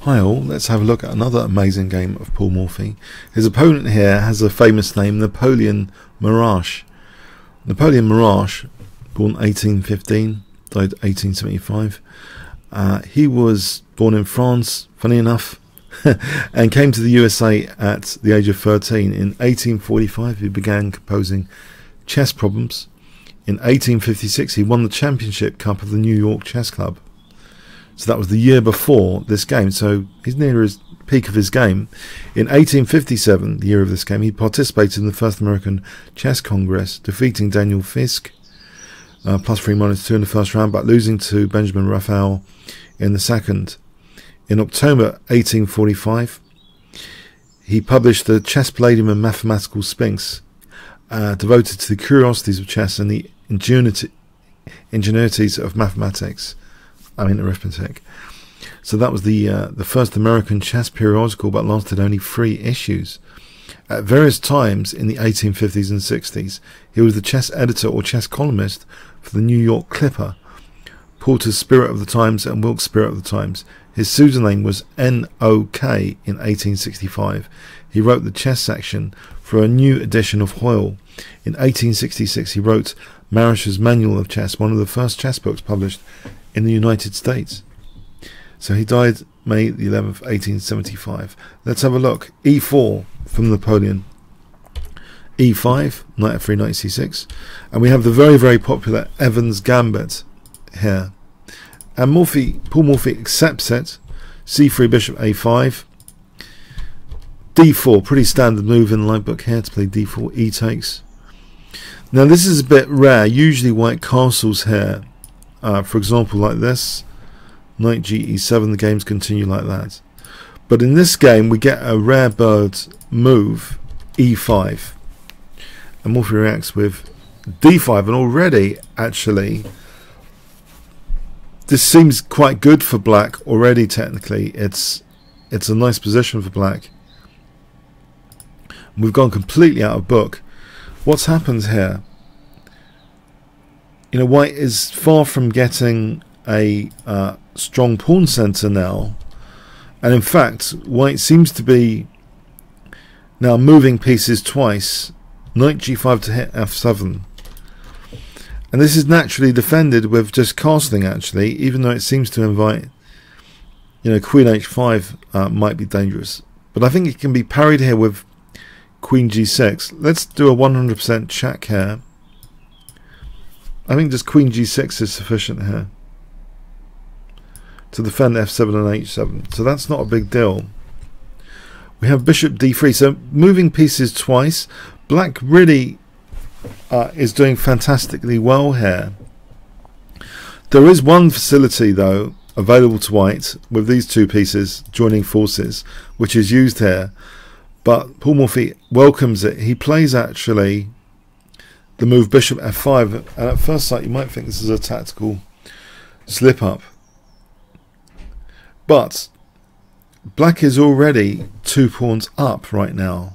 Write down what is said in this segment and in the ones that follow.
Hi all, let's have a look at another amazing game of Paul Morphy. His opponent here has a famous name, Napoleon Marache. Napoleon Marache, born 1815, died 1875. He was born in France, funny enough, and came to the USA at the age of 13. In 1845 he began composing chess problems. In 1856 he won the Championship Cup of the New York Chess Club. So that was the year before this game, so he's near his peak of his game. In 1857, the year of this game, he participated in the first American Chess Congress, defeating Daniel Fisk, +3-2 in the first round, but losing to Benjamin Raphael in the second. In October 1845, he published the Chess Palladium and Mathematical Sphinx, devoted to the curiosities of chess and the ingenuities of mathematics. Arithmetic. So that was the first American chess periodical, but lasted only 3 issues. At various times in the 1850s and 60s, he was the chess editor or chess columnist for the New York Clipper, Porter's Spirit of the Times and Wilkes' Spirit of the Times. His pseudonym was N.O.K. in 1865. He wrote the chess section for a new edition of Hoyle. In 1866 he wrote Marache's Manual of Chess, one of the first chess books published in the United States. So he died May the 11th, 1875. Let's have a look. E4 from Napoleon. E5, knight f3, knight c6. And we have the very, very popular Evans Gambit here. And Paul Morphy accepts it. C3, bishop a5. D4, pretty standard move in the light book here to play d4, e takes. Now this is a bit rare. Usually white castles here. For example, like this, knight ge7, the games continue like that. But in this game, we get a rare bird move, e5. And Morphy reacts with d5, and already, actually, this seems quite good for black already, technically. It's a nice position for black. We've gone completely out of book. What's happened here? You know, white is far from getting a strong pawn center now, and in fact white seems to be now moving pieces twice, knight g5 to hit f7, and this is naturally defended with just castling, actually, even though it seems to invite, you know, queen h5 might be dangerous, but I think it can be parried here with queen g6. Let's do a 100% check here. I think just queen g6 is sufficient here to defend f7 and h7, so that's not a big deal. We have bishop d3, so moving pieces twice. Black really is doing fantastically well here. There is one facility though available to white with these two pieces joining forces, which is used here, but Paul Morphy welcomes it. He plays actually the move bishop f5, and at first sight you might think this is a tactical slip up, but black is already 2 pawns up right now.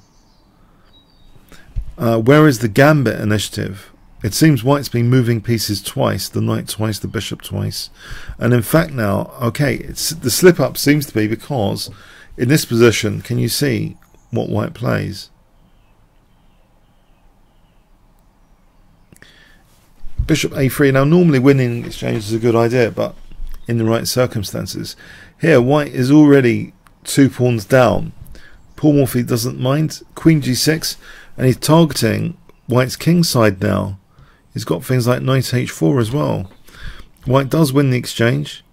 Where is the Gambit initiative? It seems white's been moving pieces twice, the knight twice, the bishop twice, and in fact now, okay, the slip up seems to be because in this position, can you see what white plays? Bishop a3. Now normally winning exchange is a good idea, but in the right circumstances. Here white is already 2 pawns down. Paul Morphy doesn't mind. Queen g6, and he's targeting white's king side now. He's got things like knight h4 as well. White does win the exchange.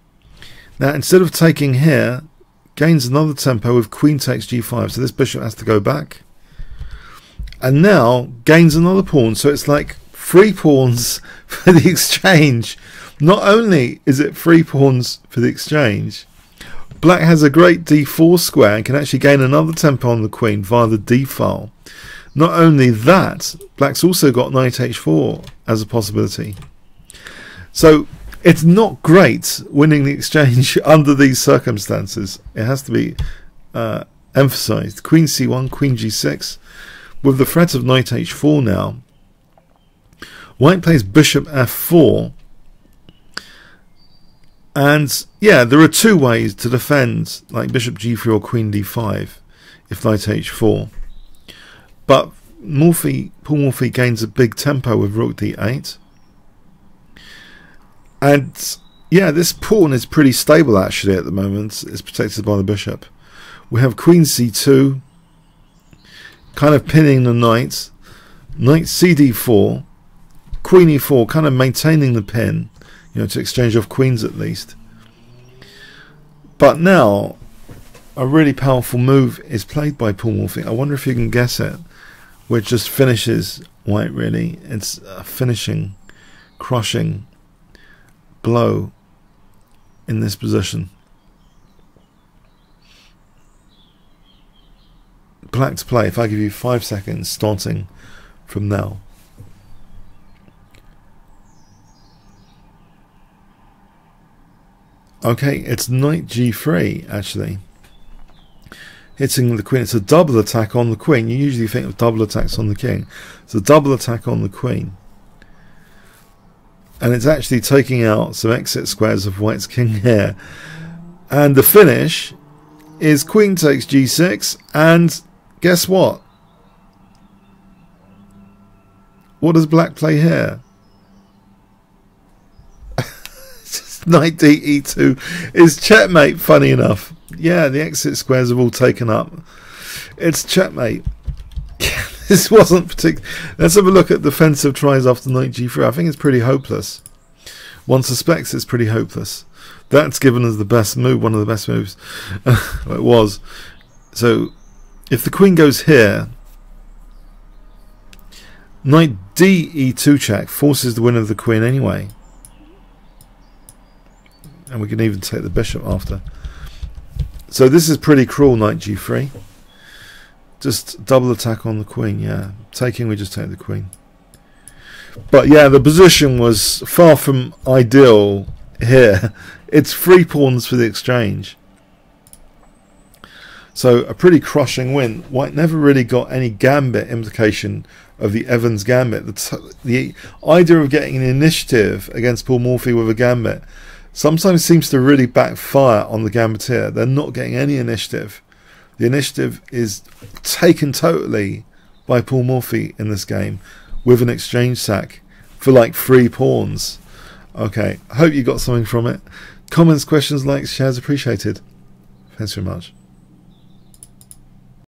Now instead of taking here, gains another tempo with queen takes g5, so this bishop has to go back. And now gains another pawn, so it's like 3 pawns for the exchange. Not only is it 3 pawns for the exchange, black has a great d4 square and can actually gain another tempo on the queen via the d file. Not only that, black's also got knight h4 as a possibility. So it's not great winning the exchange under these circumstances. It has to be emphasized. Queen c1, queen g6, with the threat of knight h4 now. White plays bishop f4, And yeah, there are two ways to defend, like bishop g3 or queen d5 if knight h4. But Paul Morphy gains a big tempo with rook d8. And yeah, this pawn is pretty stable actually at the moment. It's protected by the bishop. We have queen c2, kind of pinning the knight. Knight cd4, queen e4, kind of maintaining the pin, to exchange off queens at least. But now, a really powerful move is played by Paul Morphy. I wonder if you can guess it, which just finishes white really. It's a finishing, crushing blow in this position. Black to play if I give you 5 seconds starting from now. Okay, it's knight g3 actually. Hitting the queen. It's a double attack on the queen. You usually think of double attacks on the king. It's a double attack on the queen. And it's actually taking out some exit squares of white's king here. And the finish is queen takes g6, and guess what? What does black play here? Just knight d e2 is checkmate, funny enough. Yeah, the exit squares have all taken up. It's checkmate. This wasn't particular. Let's have a look at defensive tries after knight g3. I think it's pretty hopeless. One suspects it's pretty hopeless. That's given as the best move, one of the best moves. Well, it was. So, if the queen goes here, knight d e2 check forces the win of the queen anyway. And we can even take the bishop after. So this is pretty cruel, knight g3. Just double attack on the queen, yeah. Taking, we just take the queen. But yeah, the position was far from ideal here. It's 3 pawns for the exchange. So a pretty crushing win. White never really got any gambit implication of the Evans gambit. The idea of getting an initiative against Paul Morphy with a gambit sometimes seems to really backfire on the gambiteer. They're not getting any initiative. The initiative is taken totally by Paul Morphy in this game with an exchange sack for like 3 pawns. Okay, I hope you got something from it. Comments, questions, likes, shares appreciated. Thanks very much.